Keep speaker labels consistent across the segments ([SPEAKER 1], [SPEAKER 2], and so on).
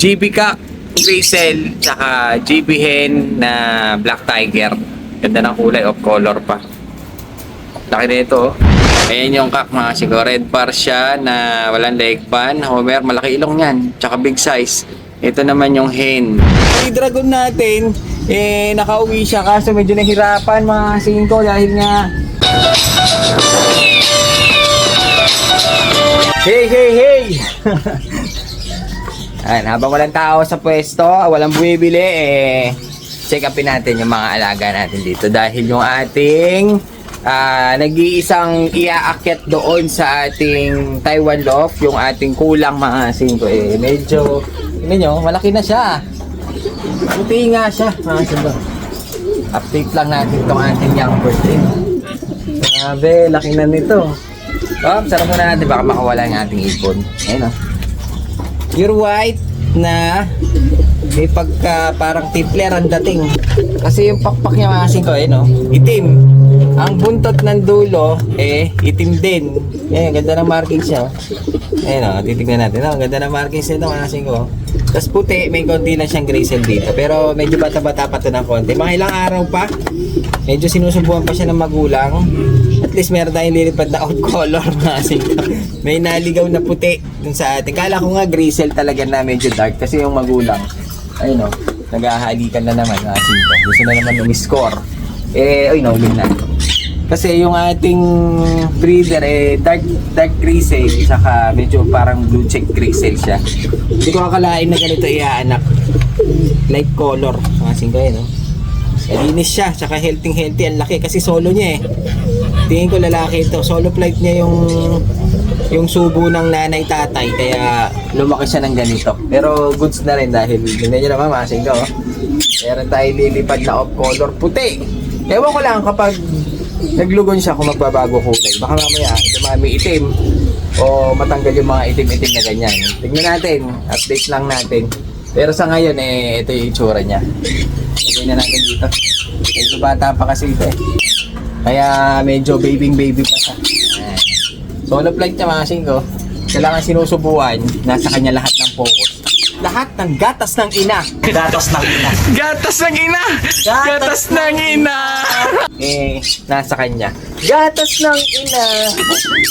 [SPEAKER 1] GB Cock, Grizzle, tsaka GB Hen na Black Tiger. Ganda ng kulay, off color pa. Laki na ito. Ayan yung cock mga sigo. Red bar siya na walang leg pan. Homer, malaki ilong yan. Tsaka big size. Ito naman yung hen. Yung dragon natin, nakauwi siya kaso medyo nahirapan mga singko dahil nga hey! Ayan, habang walang tao sa pwesto, walang bumibili, check upin natin yung mga alaga natin dito dahil yung ating nag-iisang iaakyat doon sa ating Taiwan loft, yung ating kulang mga singko, medyo nyo, malaki na siya. Puti nga siya mga singko. Update lang natin itong ating young bird din. Grabe, laki na nito. Sarap muna natin, baka makawala yung ating ipon. Ayun o. Pure white na may pagka parang tipler ang dating. Kasi yung pakpak niya mga singko, itim. Ang buntot ng dulo, itim din. Ganda ng markings siya. Ayun o, titignan natin. Ganda ng markings nito mga singko. Tapos puti, may konti lang siyang grizzle dito. Pero medyo bata-bata pa ito ng konti. Mga ilang araw pa, medyo sinusubuan pa siya ng magulang. At least meron tayong lilipad na out color mga singko. May naligaw na puti dun sa atin. Kala ko nga grizzle talaga na medyo dark kasi yung magulang, ayun o, naghahalikan na naman mga singko. Gusto na naman umiscore. Ulit na. Kasi yung ating breeder dark grizzle saka medyo parang blue check grizzle siya. Hindi ko akalain na ganito iaanak. Light color mga singko linis siya, saka healthy ang laki kasi solo niya tingin ko lalaki ito, solo flight niya yung subo ng nanay tatay kaya lumaki siya ng ganito. Pero goods na rin dahil hindi nyo naman mga singko meron tayo lilipad na off color puti. Ewan ko lang kapag naglugon siya kung magbabago kulay. Baka mamaya dumami itim o matanggal yung mga itim-itim na ganyan. Tingnan natin, update lang natin. Pero sa ngayon ito yung itsura niya. Lagay na natin dito. Medyo bata pa kasi ito kaya medyo baby pa siya. Solo flight niya mga singko. Kailangan sinusubuan. Nasa kanya lahat ng focus. Lahat ng gatas ng ina. Gatas ng ina. Gatas ng ina. Gatas ng ina. Nasa kanya. Gatas ng ina.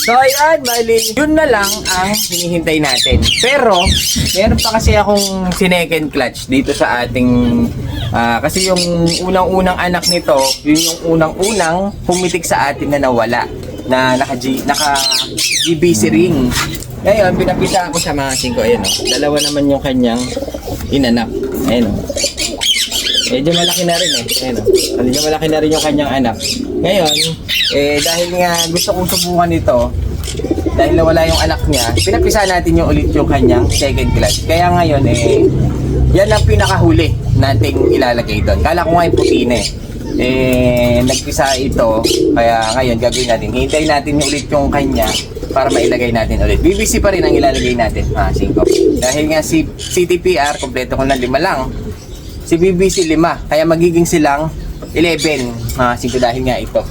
[SPEAKER 1] So ayan, bali, yun na lang ang hinihintay natin. Pero, meron pa kasi akong sinecond clutch dito sa ating kasi yung unang-unang anak nito, yun yung unang-unang pumitik sa atin na nawala. Na naka-GBC ring. Ngayon, pinapitaan ko sa mga singko. Ayan o. Dalawa naman yung kanyang inanak. Ayan o. Medyo malaki na rin Ayan o. Medyo malaki na rin yung kanyang anak. Ngayon, dahil nga gusto kong subukan ito, dahil nawala yung anak niya, pinapisahan natin yung ulit yung kanyang second class. Kaya ngayon, yan ang pinakahuli nating ilalagay doon. Kala ko nga yung puti na nagpisa ito. Kaya ngayon, gagawin natin. Hintayin natin ulit yung kanya para mailagay natin ulit. BBC pa rin ang ilalagay natin mga singko. Dahil nga si CTPR, kompleto ko na 5 lang. Si BBC 5. Kaya magiging silang 11 mga singko dahil nga ito.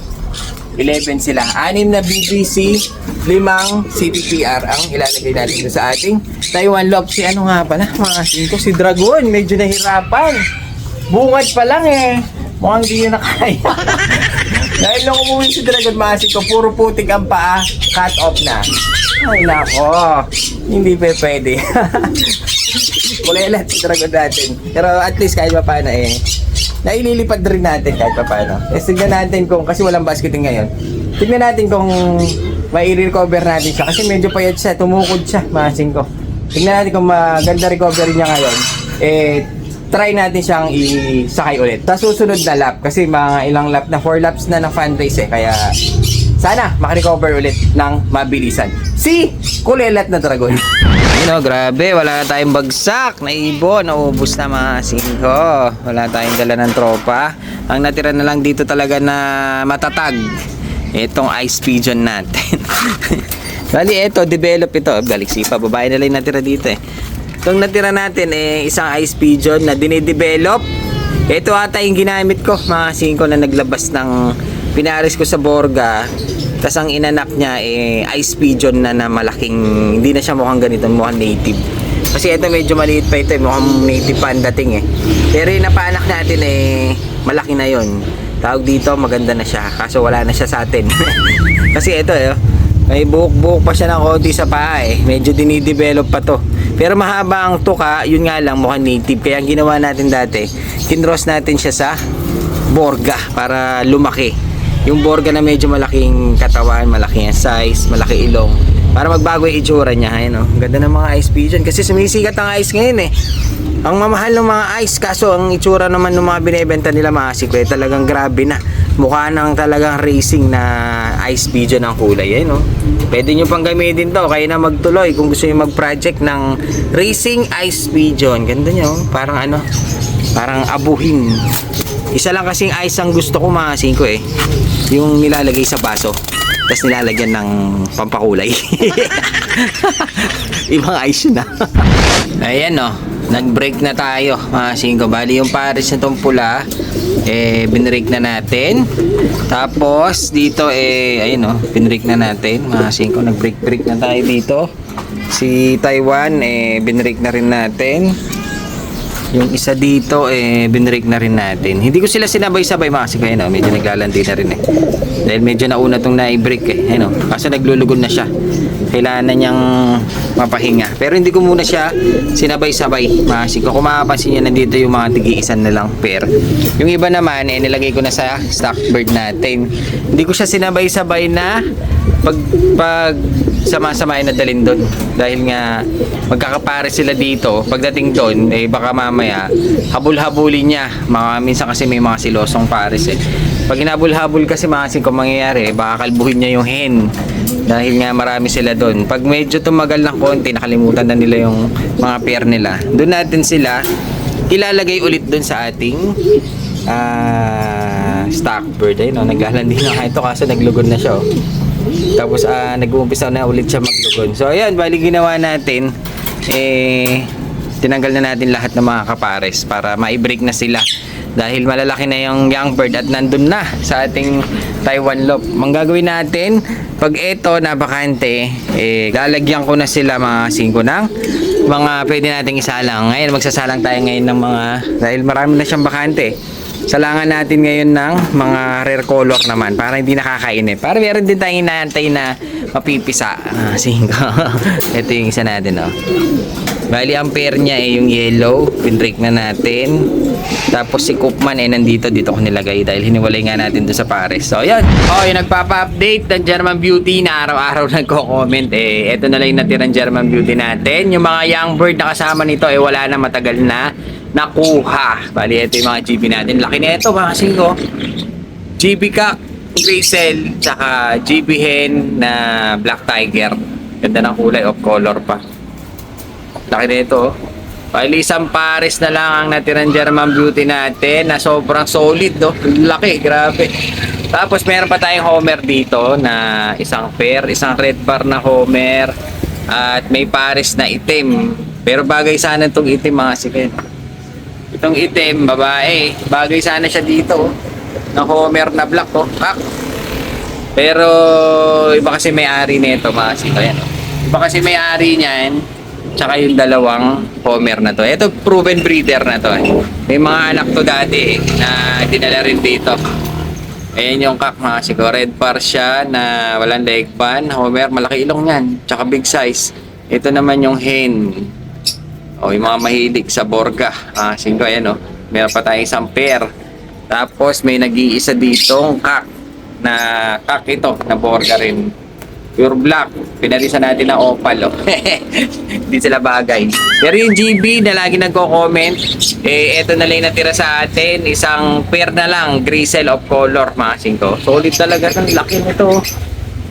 [SPEAKER 1] 11 sila. 6 na BBC, 5 CTPR ang ilalagay natin sa ating Taiwan loft. Si ano nga pala mga singko? Si Dragon. Medyo nahirapan. Bungad pa lang mukhang di yun na kaya. Dahil nung umuwi si Dragon Massive ko, puro putik ang paa, cut off na. Ay nako, hindi pwede. Kulelat si Dragon natin. Pero at least kahit pa paano naililipad rin natin kahit pa paano. Tignan natin kung, kasi walang basketing ngayon, tignan natin kung mai-recover natin siya. Kasi medyo payat siya, tumukod siya, mga singko. Tignan natin kung maganda recovery niya ngayon. Try natin siyang isakay ulit sa susunod na lap kasi mga ilang lap na 4 laps na ng fan race kaya sana makarecover ulit ng mabilisan si kulelat na Dragon. Grabe, wala na tayong bagsak na ibon, naubos na mga singko, wala tayong dala ng tropa. Ang natira na lang dito talaga na matatag itong ice pigeon natin. Bali ito, develop ito, galaxy pa, babae na lang natira dito Itong natira natin isang ice pigeon na dinidevelop. Ito ata yung ginamit ko mga singko na naglabas ng pinaris ko sa Borga. Tas ang inanak niya ice pigeon na malaking, hindi na siya mukhang ganito, mukhang native. Kasi ito medyo maliit pa ito, mukhang native pa ang dating eh. Pero yung napaanak natin eh, malaki na yon. Tawag dito, maganda na siya. Kaso wala na siya sa atin. Kasi ito eh, may buhok-buhok pa siya ng konti sa paa eh. Medyo dinidevelop pa to. Pero mahaba ang tuka, yun nga lang mukhang native. Kaya ang ginawa natin dati, kinross natin siya sa Borga para lumaki. Yung Borga na medyo malaking katawan, malaki ang size, malaki ilong. Para magbago yung itsura niya. Ayun, oh. Ganda ng mga ice pigeon. Kasi sumisikat ang ice ngayon eh. Ang mamahal ng mga ice. Kaso ang itsura naman ng mga binibenta nila mga sikwe, talagang grabe na. Mukha ng talagang racing na ice pigeon ang kulay. Ayun, oh. Pwede nyo pang gamitin to. Kaya na magtuloy kung gusto nyo mag-project ng racing ice pigeon. Ganda nyo. Parang ano, parang abuhin. Isa lang kasing ice ang gusto ko mga singko eh. Yung nilalagay sa baso. Tapos nilalagyan ng pampakulay. Ibang ice na. Ayan o. Nag-break na tayo mga singko. Bali yung pares na tong pula, binrake na natin. Tapos dito ayun o, binrake na natin mga singko. Nag-break na tayo dito. Si Taiwan binrake na rin natin. Yung isa dito binrake na rin natin. Hindi ko sila sinabay-sabay mga singko. Ayun o, medyo naglalandi na rin eh. Dahil medyo nauna tong na-break eh. Ayun o, kaso naglulugod na siya. Kailangan na niyang mapahinga. Pero hindi ko muna siya sinabay-sabay. Masiko, kung makapansin nyo, nandito yung mga tigi-isan na lang pair. Yung iba naman, nilagay ko na sa stock bird natin. Hindi ko siya sinabay-sabay na pag sama-samain na dalhin doon. Dahil nga, magkakapare sila dito. Pagdating doon, baka mamaya, habul-habulin niya. Minsan kasi may mga silosong pares eh. Pag hinabol-habol kasi mga kung mangyayari, baka kalbuhin niya yung hen. Dahil nga marami sila doon. Pag medyo tumagal ng konti, nakalimutan na nila yung mga pair nila. Doon natin sila ilalagay ulit doon sa ating stock bird. Ayun, naglalandi na ito kaso naglugod na siya. Tapos nag-uumpisa na ulit siya maglugod. So ayan, bali ginawa natin, tinanggal na natin lahat ng mga kapares para ma-break na sila. Dahil malalaki na yung young bird at nandun na sa ating Taiwan Lope. Ang gagawin natin, pag ito na bakante, lalagyan ko na sila mga 5 ng mga pwede nating isalang. Ngayon, magsasalang tayo ngayon ng mga, dahil marami na siyang bakante. Salangan natin ngayon ng mga rare color naman para hindi nakakainip. Para meron din tayong inaantay na mapipisa. 5. Ito yung isa natin, oh. Bali, ang pair niya yung yellow. Pinrake na natin. Tapos si Koopman nandito. Dito ko nilagay dahil hiniwalay nga natin doon sa pares. So, yun. Yung nagpapa-update ng German Beauty na araw-araw nagko-comment. Ito na lang yung natirang German Beauty natin. Yung mga young bird na kasama nito, wala na, matagal na nakuha. Bali, ito yung mga GB natin. Laki na ito, mga singko. GB Cock, Gracel, tsaka GB Hen na Black Tiger. Ganda ng kulay, of color pa. Laki na ito. Bali, isang pares na lang ang natirang German Beauty natin na sobrang solid, no? Laki, grabe. Tapos meron pa tayong Homer dito na isang pair, isang red bar na Homer at may pares na itim. Pero bagay sana itong itim, mga sikin. Itong itim, babae, bagay sana siya dito na Homer na black, oh. Pero iba kasi may-ari nito, mga sikin. Iba kasi may-ari niyan. Tsaka yung dalawang Homer na to. Ito proven breeder na to. May mga anak to dati na dinala rin dito. Ayan yung cock, mga siko. Red par siya na walang leg pan. Homer, malaki ilong yan. Tsaka big size. Ito naman yung hen. Yung mga mahilig sa Borga. Siko, ayan o. Meron pa tayong isang pair. Tapos may nag-iisa ditong cock. Na cock ito, na Borga rin. Pure black. Pinalisan natin ng opal, oh. Hindi sila bagay. Pero yung GB na lagi nagko-comment, eto na lang natira sa atin. Isang pair na lang, Gracel of color, mga singko. Solid talaga ng laki nito.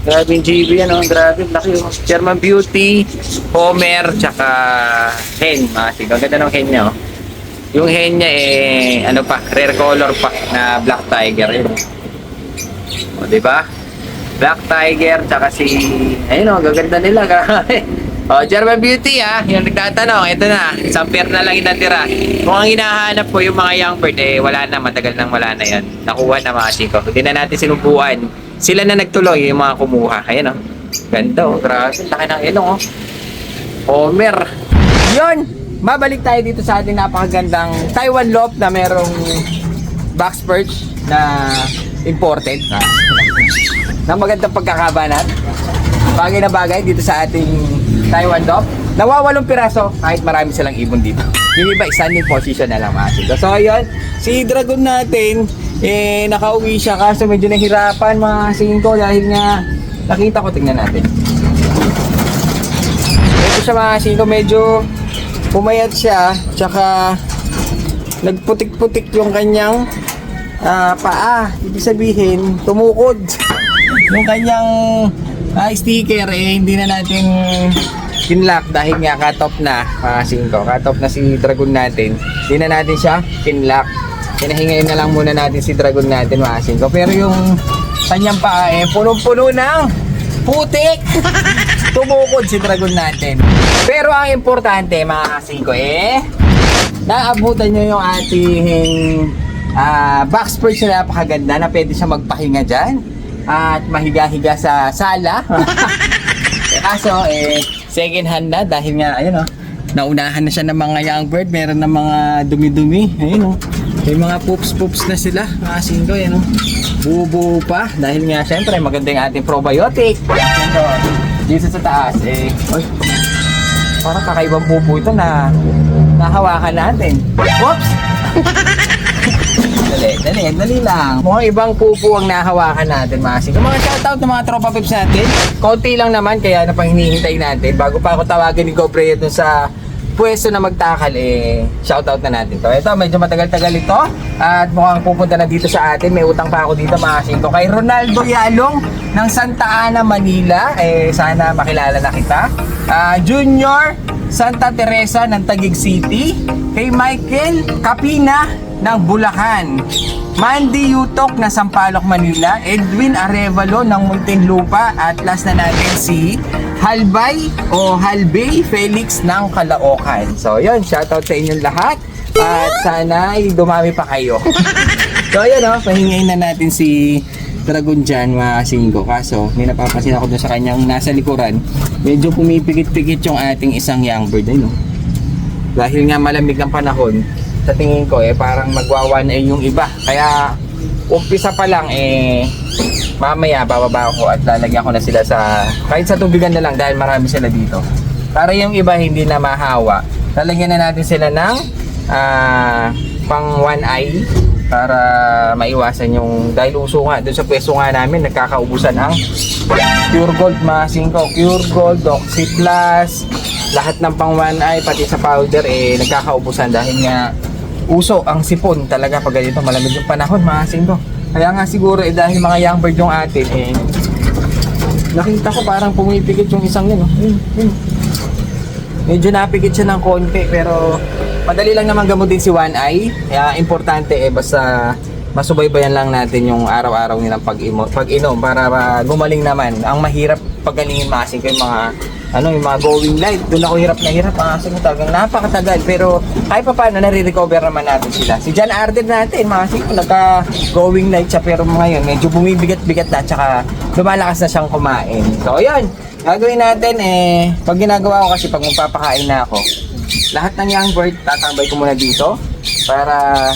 [SPEAKER 1] Grabe yung GB, ano? Grabe, laki yung German Beauty, Homer, tsaka hen, mga singko. Ganda ng hen niya, oh. Yung hen niya, ano pa, rare color pa na Black Tiger, yun. O, diba? Black Tiger, tsaka si, ayun o, gaganda nila. German Beauty, yung nagtatanong, ito na, isang pair na lang inatira. Kung ang hinahanap ko yung mga young bird, wala na, matagal nang wala na yan. Nakuha na, mga siko. Hindi na natin sinubuan. Sila na nagtuloy, yung mga kumuha. Ayun o, ganda o, grabe, laki ng ilong o. Homer. yun, babalik tayo dito sa ating napakagandang Taiwan Loft na merong box perch na imported. Na magandang pagkakabanat. Bagay na bagay dito sa ating Taiwan Loft. Nawawalong piraso kahit marami silang ibon dito. Yung iba, standing position na lang mga singko. So ayun, si Dragon natin, nakauwi siya kaso medyo nahirapan mga singko dahil nga nakita ko, tingnan natin. Ito siya mga singko, medyo pumayat siya, tsaka nagputik-putik yung kanyang paa. Ibig sabihin, tumukod. Yung kanyang sticker, hindi na natin kinlock dahil nga cut-off na mga singko. Cut-off na si Dragon natin. Hindi na natin siya kinlock. Hinahingayin na lang muna natin si Dragon natin mga singko. Pero yung kanyang paa punong-puno ng putik. Tumukod si Dragon natin. Pero ang importante mga singko naabutan nyo yung ating box perch na napakaganda na pwede siya magpahinga dyan at mahiga-higa sa sala. Kaso second hand na dahil nga ayun naunahan na siya ng mga young bird, meron na mga dumi-dumi, ayun may mga poops na sila mga singko, ayun buo-buo pa dahil nga syempre maganda yung ating probiotic. So, dito sa taas parang kakaibang pupo ito na nahawakan natin. Oops! Dali lang. Mukhang ibang pupo ang nahawakan natin mga singko. Mga shoutout ng mga tropa pips natin. Konti lang naman kaya napahinihintay natin. Bago pa ako tawagin ni Gobrey dun sa pwesto na magtakal, shoutout na natin to. Ito, medyo matagal-tagal ito. At mukhang pupunta na dito sa atin. May utang pa ako dito mga singko. Kay Ronaldo Yalong ng Santa Ana, Manila. Sana makilala na kita. Junior Santa Teresa ng Taguig City. Kay Michael Capina ng Bulacan. Mandy Yutok na Sampaloc, Manila. Edwin Arevalo ng Muntinlupa. At last na natin si Halbay o Halbay Felix ng Caloocan. So yun, shoutout sa inyong lahat. At sana dumami pa kayo. So yun pahingayin na natin si Dragon dyan mga singko. Kaso may napapansin ako doon sa kanyang nasa likuran. Medyo pumipikit-pikit yung ating isang young bird. Dahil nga malamig ng panahon, sa tingin ko parang magwawan yung iba. Kaya umpisa pa lang mamaya bababa ako at lalagyan ko na sila sa kahit sa tubigan na lang dahil marami sila dito. Para yung iba hindi na mahawa. Lalagyan na natin sila ng pang one eye para maiwasan yung dahil uso nga doon sa pwesto nga namin nagkakaubusan ang Pure Gold mga singko. Pure Gold, Oxy Plus, lahat ng pang one eye pati sa powder nagkakaubusan dahil nga uso ang sipon talaga pag ganito malamig yung panahon mga singko. Kaya nga siguro dahil mga young bird yung atin nakita ko parang pumipikit yung isang yun medyo napikit siya ng konti pero madali lang naman gamutin si One Eye. Kaya importante basta masubaybayan lang natin yung araw-araw nilang pag-inom para gumaling naman. Ang mahirap pagalingin mga singko yung mga yung mga going light. Doon ako hirap na hirap mga singko, talagang napakatagal pero kahit pa paano nare-recover naman natin sila. Si John Arden natin mga singko nagka going light siya pero ngayon medyo bumibigat-bigat na tsaka lumalakas na siyang kumain. So ayun, gagawin natin pag ginagawa ko kasi pag magpapakain na ako, lahat ng young bird tatambay ko muna dito para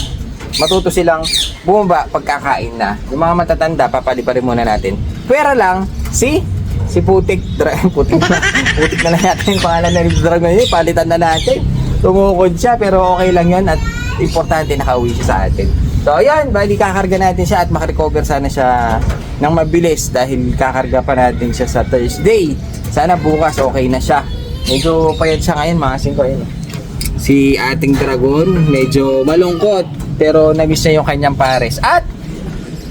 [SPEAKER 1] matuto silang bumaba pagkakain na. Yung mga matatanda papaliparin muna natin. Pwera lang si Putik Putik na lang natin yung pangalan na Dragon yun, palitan na natin. Tumukod siya pero okay lang yun at importante nakauwi siya sa atin. So ayan, bali kakarga natin siya at makarecover sana siya ng mabilis dahil kakarga pa natin siya sa Thursday. Sana bukas okay na siya. Medyo payat siya ngayon mga singko. Si ating Dragon medyo malungkot pero na-miss niya yung kanyang pares. At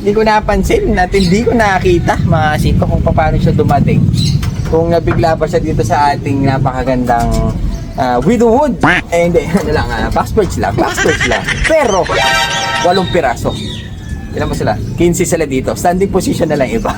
[SPEAKER 1] hindi ko napansin at hindi ko nakita mga singko kung paano siya dumating. Kung nabigla pa siya dito sa ating napakagandang Widowwood. Hindi, box perch lang. Pero 8 piraso. Ilan mo sila? 15 sila dito. Standing position na lang iba.